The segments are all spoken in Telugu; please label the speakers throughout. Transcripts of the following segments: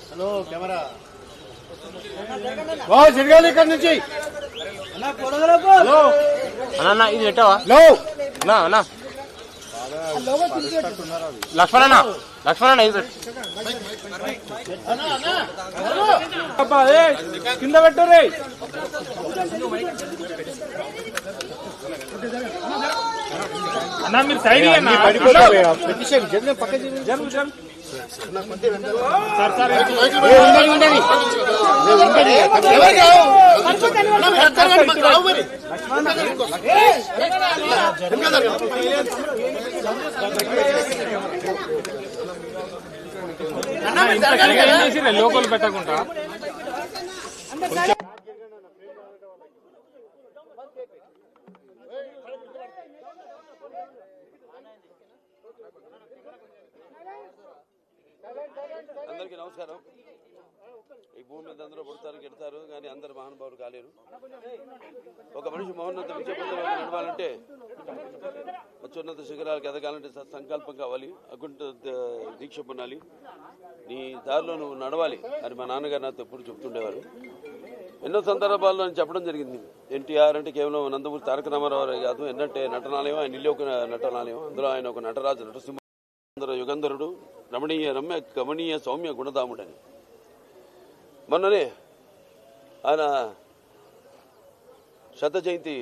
Speaker 1: హలో కెమెరా జరగాలి ఇక్కడ నుంచి
Speaker 2: అన్న ఇది పెట్టావా అన్నా లక్ష్మణ ఇది
Speaker 1: కింద పెట్టరే
Speaker 2: అన్నా మీరు సైడ్ లోకల్ పెట్టకుండా
Speaker 3: అందరికీ నమస్కారం. ఈ భూమి మీద అందరూ పుడతారు గెడతారు, కానీ అందరు మహానుభావులు కాలేరు. ఒక మనిషి మహోన్నత విజయపథంలో నడవాలంటే, అత్యున్నత శిఖరాలకు ఎదగాలంటే సంకల్పం కావాలి, అకుంఠ దీక్ష పొందాలి, నీ దారిలో నువ్వు నడవాలి అని మా నాన్నగారు నాతో ఎప్పుడు చెప్తుండేవారు. ఎన్నో సందర్భాల్లో నేను చెప్పడం జరిగింది. ఎన్టీఆర్ అంటే కేవలం నందమూరి తారక రామారావు కాదు, ఎన్నంటే నటనాలయం, ఆయన ఇల్లు ఒక నటనాలయం. అందులో ఆయన ఒక నటరాజు, నటసింహ యుగంధరుడు, రమణీయ రమ్య కమనీయ సౌమ్య గుణధాముడని. మొన్ననే ఆయన శత జయంతి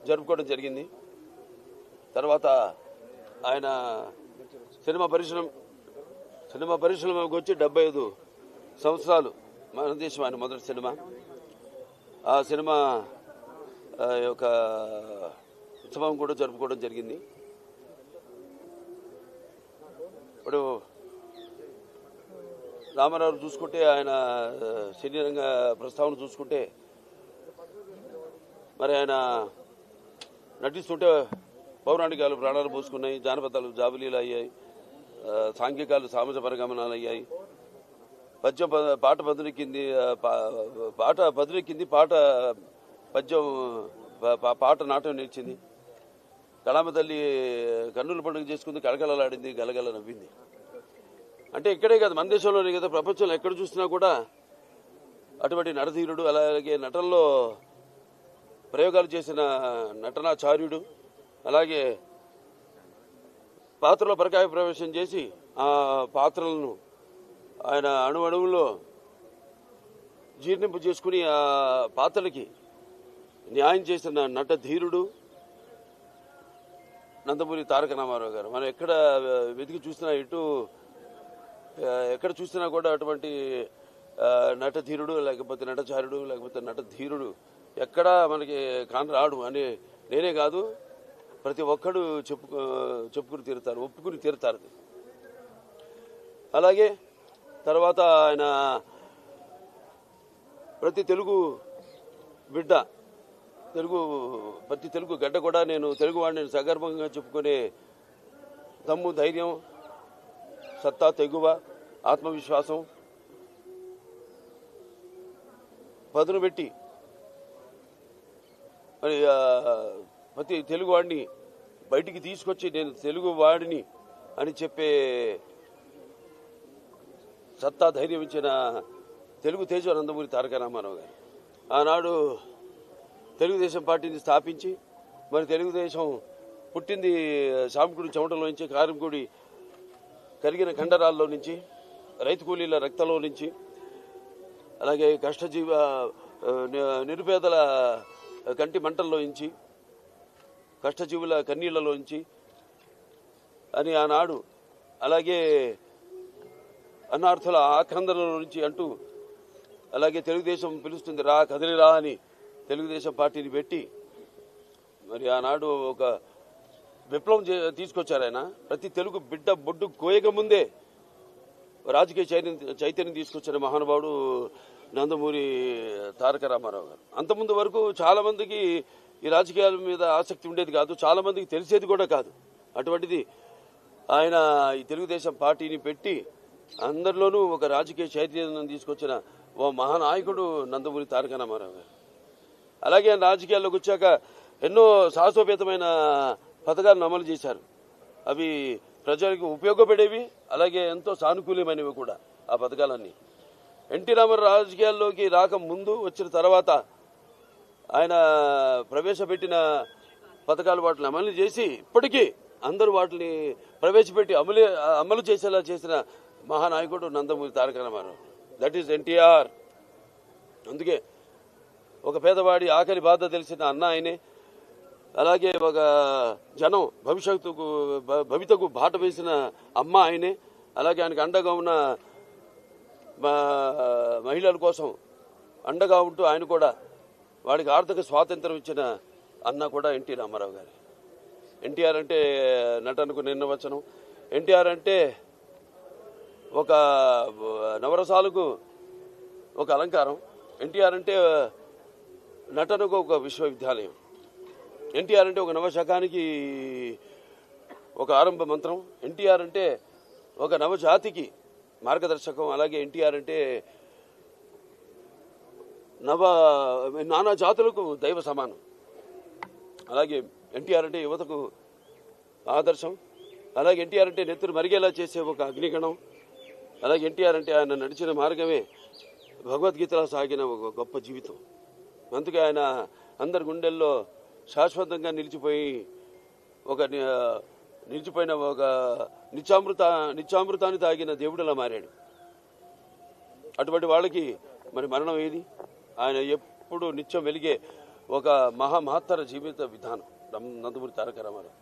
Speaker 3: జరుపుకోవడం జరిగింది. తర్వాత ఆయన సినిమా పరిశ్రమకు వచ్చి 75 సంవత్సరాలు మన దేశం ఆయన మొదటి సినిమా. ఆ సినిమా యొక్క ఉత్సవం కూడా జరుపుకోవడం జరిగింది. ఇప్పుడు రామారావు చూసుకుంటే, ఆయన సినీ రంగ ప్రస్తావన చూసుకుంటే, మరి ఆయన నటిస్తుంటే పౌరాణికాలు ప్రాణాలు పోసుకున్నాయి, జానపదాలు జాబిలీలు అయ్యాయి, సాంఘికాలు సామాజిక పరిగమనాలు అయ్యాయి, పద్యం పాట పదునెక్కింది, పద్యం పాట నాటం నేర్చింది. కళామ తల్లి కన్నుల పండుగ చేసుకుంది, కళకళలాడింది, గలగల నవ్వింది. అంటే ఇక్కడే కాదు, మన దేశంలోనే కదా, ప్రపంచంలో ఎక్కడ చూసినా కూడా అటువంటి నటధీరుడు, అలాగే నటనలో ప్రయోగాలు చేసిన నటనాచార్యుడు, అలాగే పాత్రలో పరకాయ ప్రవేశం చేసి ఆ పాత్రలను ఆయన అణువణువులో జీర్ణింపు చేసుకుని ఆ పాత్రలకి న్యాయం చేసిన నటధీరుడు నందమూరి తారక రామారావు గారు. మనం ఎక్కడ వెతికి చూసినా, ఎక్కడ చూసినా కూడా అటువంటి నటధీరుడు, లేకపోతే నటచారుడు, లేకపోతే నటధీరుడు ఎక్కడా మనకి కానరాడు అని నేనే కాదు, ప్రతి ఒక్కడు చెప్పుకుని తీరుతారు, ఒప్పుకుని తీరుతారు. అలాగే తర్వాత ఆయన ప్రతి తెలుగు బిడ్డ, ప్రతి తెలుగు గడ్డ కూడా నేను తెలుగు వాడిని సగర్భంగా చెప్పుకునే దమ్ము, ధైర్యం, సత్తా, తెగువ, ఆత్మవిశ్వాసం పదును పెట్టి మరి ప్రతి తెలుగు వాడిని బయటికి తీసుకొచ్చి నేను తెలుగు వాడిని అని చెప్పే సత్తా, ధైర్యం ఇచ్చిన తెలుగు తేజ నందమూరి తారక రామారావు గారు. ఆనాడు తెలుగుదేశం పార్టీని స్థాపించి మరి తెలుగుదేశం పుట్టింది సామికుడి చెమటలో నుంచి, కారంకుడి కరిగిన కండరాల్లో నుంచి, రైతు కూలీల రక్తంలో నుంచి, అలాగే కష్టజీవ నిరుపేదల కంటి మంటల్లో నుంచి, కష్టజీవుల కన్నీళ్లలో నుంచి అని ఆనాడు, అలాగే అన్నార్థుల ఆక్రందనల నుంచి అంటూ, అలాగే తెలుగుదేశం పిలుస్తుంది రా కదిలిరా అని తెలుగుదేశం పార్టీని పెట్టి మరి ఆనాడు ఒక విప్లవం తీసుకొచ్చారు ఆయన. ప్రతి తెలుగు బిడ్డ బొడ్డు కోయక ముందే రాజకీయ చైతన్యం తీసుకొచ్చిన మహానుభావుడు నందమూరి తారక రామారావు గారు. అంతకుముందు వరకు చాలా మందికి ఈ రాజకీయాల మీద ఆసక్తి ఉండేది కాదు, చాలా మందికి తెలిసేది కూడా కాదు. అటువంటిది ఆయన ఈ తెలుగుదేశం పార్టీని పెట్టి అందరిలోనూ ఒక రాజకీయ చైతన్యం తీసుకొచ్చిన ఓ మహానాయకుడు నందమూరి తారక రామారావు గారు. అలాగే రాజకీయాల్లోకి వచ్చాక ఎన్నో సాహసోపేతమైన పథకాలను అమలు చేశారు. అవి ప్రజలకు ఉపయోగపడేవి, అలాగే ఎంతో సానుకూలమైనవి కూడా ఆ పథకాలన్నీ. ఎన్టీ రామారావు రాజకీయాల్లోకి రాకముందు వచ్చిన తర్వాత ఆయన ప్రవేశపెట్టిన పథకాలు వాటిని అమలు చేసి ఇప్పటికీ అందరూ వాటిని ప్రవేశపెట్టి అమలు చేసేలా చేసిన మహానాయకుడు Nandamuri Taraka Ramarao. That is NTR. అందుకే ఒక పేదవాడి ఆకలి బాధ తెలిసిన అన్న ఆయనే, అలాగే ఒక జనం భవితకు బాట వేసిన అమ్మ ఆయనే, అలాగే ఆయనకు అండగా ఉన్న మహిళల కోసం అండగా ఉంటూ ఆయన కూడా వాడికి ఆర్థిక స్వాతంత్రం ఇచ్చిన అన్న కూడా ఎన్టీ రామారావు గారు. ఎన్టీఆర్ అంటే నటనకు నిర్వచనం. ఎన్టీఆర్ అంటే ఒక నవరసాలకు ఒక అలంకారం. ఎన్టీఆర్ అంటే నటనకు ఒక విశ్వవిద్యాలయం. ఎన్టీఆర్ అంటే ఒక నవశకానికి ఒక ఆరంభ మంత్రం. ఎన్టీఆర్ అంటే ఒక నవజాతికి మార్గదర్శకం. అలాగే ఎన్టీఆర్ అంటే నానా జాతులకు దైవ సమానం. అలాగే ఎన్టీఆర్ అంటే యువతకు ఆదర్శం. అలాగే ఎన్టీఆర్ అంటే నెత్తురు మరిగేలా చేసే ఒక అగ్నిగణం. అలాగే ఎన్టీఆర్ అంటే ఆయన నడిచిన మార్గమే భగవద్గీతలో సాగిన ఒక గొప్ప జీవితం. అందుకే ఆయన అందరి గుండెల్లో శాశ్వతంగా నిలిచిపోయిన ఒక నిత్యామృతాన్ని తాగిన దేవుడిలా మారాడు. అటువంటి వాళ్ళకి మరి మరణం ఏది? ఆయన ఎప్పుడు నిత్యం వెలిగే ఒక మహత్తర జీవిత విధానం నందమూరి తారక రామారావు.